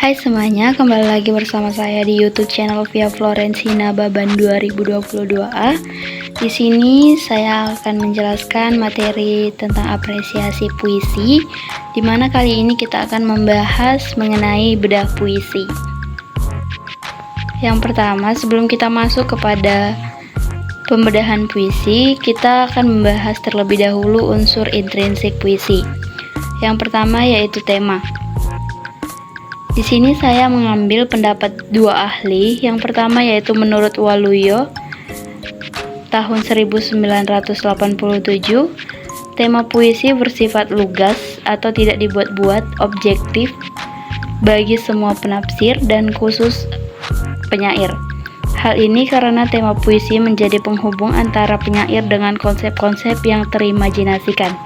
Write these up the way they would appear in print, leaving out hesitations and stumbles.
Hai semuanya, kembali lagi bersama saya di YouTube channel Via Florensina Baban 2022A. Di sini saya akan menjelaskan materi tentang apresiasi puisi, di mana kali ini kita akan membahas mengenai bedah puisi. Yang pertama, sebelum kita masuk kepada pembedahan puisi, kita akan membahas terlebih dahulu unsur intrinsik puisi. Yang pertama yaitu tema. Di sini saya mengambil pendapat dua ahli. Yang pertama yaitu menurut Waluyo tahun 1987, tema puisi bersifat lugas atau tidak dibuat-buat, objektif bagi semua penafsir dan khusus penyair. Hal ini karena tema puisi menjadi penghubung antara penyair dengan konsep-konsep yang terimajinasikan.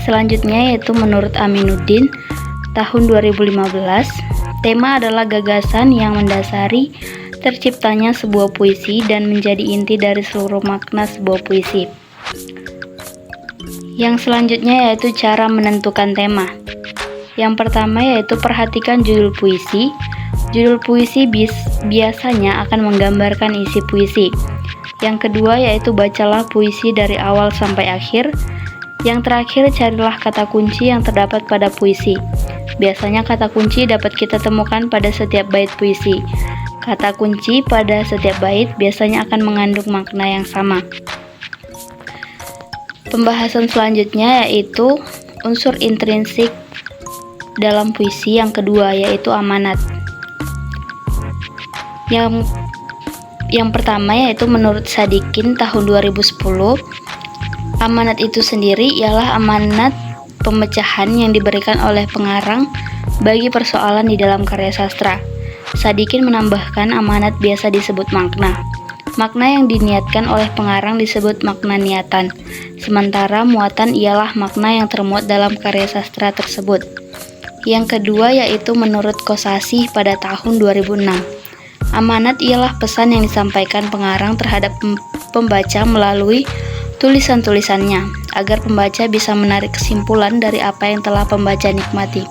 Selanjutnya yaitu menurut Aminuddin tahun 2015, tema adalah gagasan yang mendasari terciptanya sebuah puisi dan menjadi inti dari seluruh makna sebuah puisi. Yang selanjutnya yaitu cara menentukan tema. Yang pertama yaitu perhatikan judul puisi. Judul puisi biasanya akan menggambarkan isi puisi. Yang kedua yaitu bacalah puisi dari awal sampai akhir. Yang terakhir, carilah kata kunci yang terdapat pada puisi. Biasanya kata kunci dapat kita temukan pada setiap bait puisi. Kata kunci pada setiap bait biasanya akan mengandung makna yang sama. Pembahasan selanjutnya yaitu unsur intrinsik dalam puisi yang kedua, yaitu amanat. Yang pertama yaitu menurut Sadikin tahun 2010, amanat itu sendiri ialah amanat pemecahan yang diberikan oleh pengarang bagi persoalan di dalam karya sastra. Sadikin menambahkan amanat biasa disebut makna. Makna yang diniatkan oleh pengarang disebut makna niatan, sementara muatan ialah makna yang termuat dalam karya sastra tersebut. Yang kedua yaitu menurut Kosasih pada tahun 2006. Amanat ialah pesan yang disampaikan pengarang terhadap pembaca melalui tulisan-tulisannya, agar pembaca bisa menarik kesimpulan dari apa yang telah pembaca nikmati.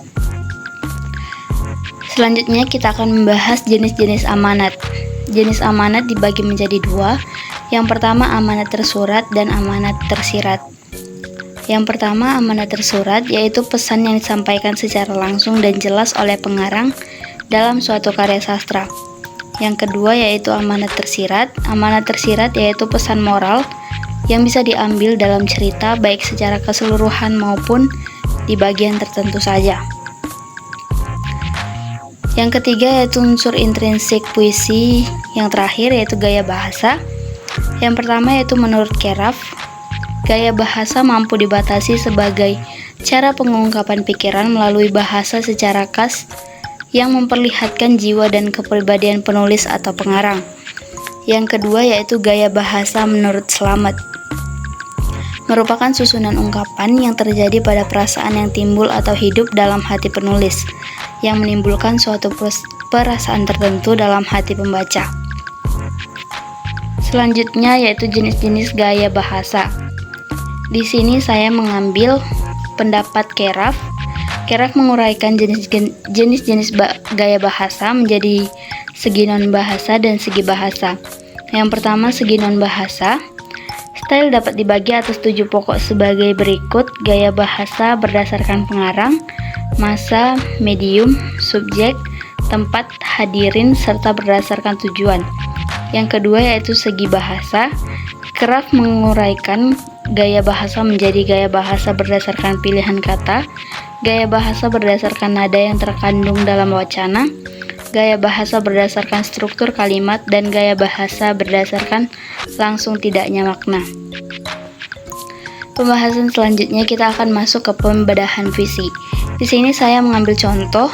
Selanjutnya kita akan membahas jenis-jenis amanat. Jenis amanat dibagi menjadi dua. Yang pertama amanat tersurat dan amanat tersirat. Yang pertama amanat tersurat yaitu pesan yang disampaikan secara langsung dan jelas oleh pengarang dalam suatu karya sastra. Yang kedua yaitu amanat tersirat. Amanat tersirat yaitu pesan moral yang bisa diambil dalam cerita baik secara keseluruhan maupun di bagian tertentu saja. Yang ketiga yaitu unsur intrinsik puisi. Yang terakhir yaitu gaya bahasa. Yang pertama yaitu menurut Keraf, gaya bahasa mampu dibatasi sebagai cara pengungkapan pikiran melalui bahasa secara khas yang memperlihatkan jiwa dan kepribadian penulis atau pengarang. Yang kedua yaitu gaya bahasa menurut Slamet, merupakan susunan ungkapan yang terjadi pada perasaan yang timbul atau hidup dalam hati penulis, yang menimbulkan suatu perasaan tertentu dalam hati pembaca. Selanjutnya yaitu jenis-jenis gaya bahasa. Di sini saya mengambil pendapat Keraf. Keraf menguraikan jenis-jenis gaya bahasa menjadi segi non bahasa dan segi bahasa. Yang pertama segi non bahasa. Style dapat dibagi atas 7 pokok sebagai berikut: gaya bahasa berdasarkan pengarang, masa, medium, subjek, tempat, hadirin, serta berdasarkan tujuan. Yang kedua yaitu segi bahasa. Keraf menguraikan gaya bahasa menjadi gaya bahasa berdasarkan pilihan kata, gaya bahasa berdasarkan nada yang terkandung dalam wacana, gaya bahasa berdasarkan struktur kalimat, dan gaya bahasa berdasarkan langsung tidaknya makna. Pembahasan selanjutnya kita akan masuk ke pembedahan puisi. Di sini saya mengambil contoh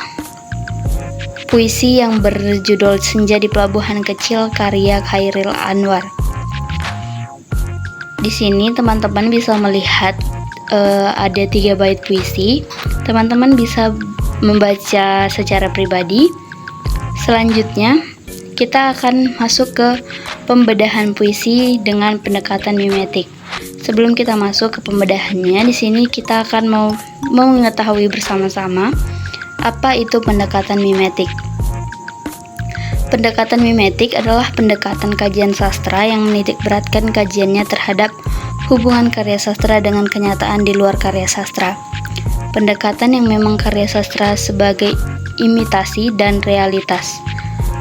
puisi yang berjudul Senja di Pelabuhan Kecil karya Chairil Anwar. Di sini teman-teman bisa melihat ada 3 bait puisi. Teman-teman bisa membaca secara pribadi. Selanjutnya kita akan masuk ke pembedahan puisi dengan pendekatan mimetik. Sebelum kita masuk ke pembedahannya, di sini kita akan mau mengetahui bersama-sama Apa itu pendekatan mimetik? Pendekatan mimetik adalah pendekatan kajian sastra yang menitik beratkan kajiannya terhadap hubungan karya sastra dengan kenyataan di luar karya sastra. Pendekatan yang memang karya sastra sebagai imitasi dan realitas.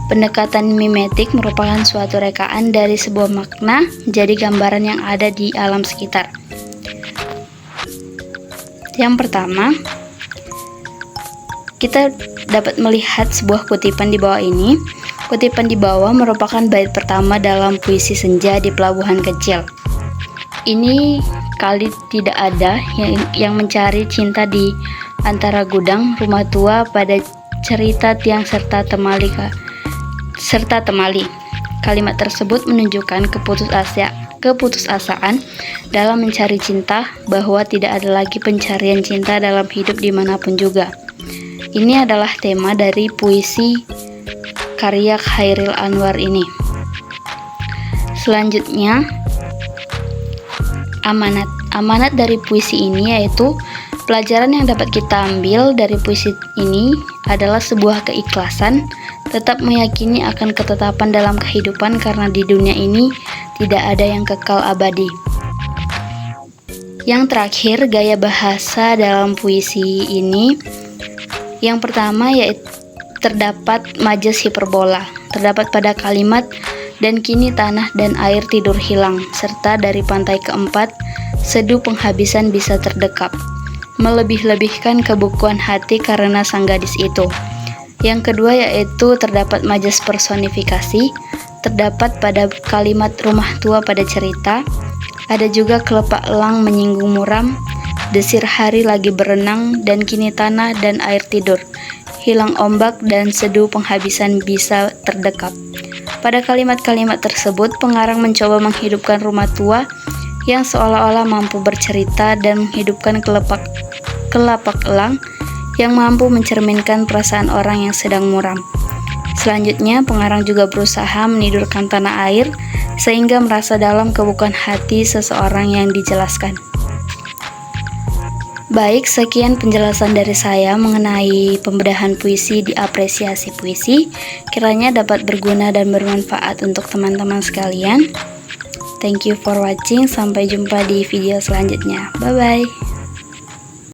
Pendekatan mimetik merupakan suatu rekaan dari sebuah makna jadi gambaran yang ada di alam sekitar. Yang pertama, kita dapat melihat sebuah kutipan di bawah ini. Kutipan di bawah merupakan bait pertama dalam puisi Senja di Pelabuhan Kecil. Ini kali tidak ada yang mencari cinta di antara gudang rumah tua pada cerita tiang serta temali. Kalimat tersebut menunjukkan keputusasaan dalam mencari cinta, bahwa tidak ada lagi pencarian cinta dalam hidup dimanapun juga. Ini adalah tema dari puisi karya Chairil Anwar ini. Selanjutnya, amanat dari puisi ini yaitu pelajaran yang dapat kita ambil dari puisi ini adalah sebuah keikhlasan, tetap meyakini akan ketetapan dalam kehidupan karena di dunia ini tidak ada yang kekal abadi. Yang terakhir, gaya bahasa dalam puisi ini. Yang pertama yaitu terdapat majas hiperbola, terdapat pada kalimat dan kini tanah dan air tidur hilang, serta dari pantai keempat seduh penghabisan bisa terdekap, melebih-lebihkan kebukuan hati karena sang gadis itu. Yang kedua yaitu terdapat majas personifikasi, terdapat pada kalimat rumah tua pada cerita, ada juga kelepak elang menyinggung muram, desir hari lagi berenang, dan kini tanah dan air tidur hilang ombak dan seduh penghabisan bisa terdekap. Pada kalimat-kalimat tersebut, pengarang mencoba menghidupkan rumah tua yang seolah-olah mampu bercerita dan menghidupkan kelapak elang yang mampu mencerminkan perasaan orang yang sedang muram. Selanjutnya, pengarang juga berusaha menidurkan tanah air sehingga merasa dalam kebukuan hati seseorang yang dijelaskan. Baik, sekian penjelasan dari saya mengenai pembedahan puisi di apresiasi puisi. Kiranya dapat berguna dan bermanfaat untuk teman-teman sekalian. Thank you for watching. Sampai jumpa di video selanjutnya. Bye-bye.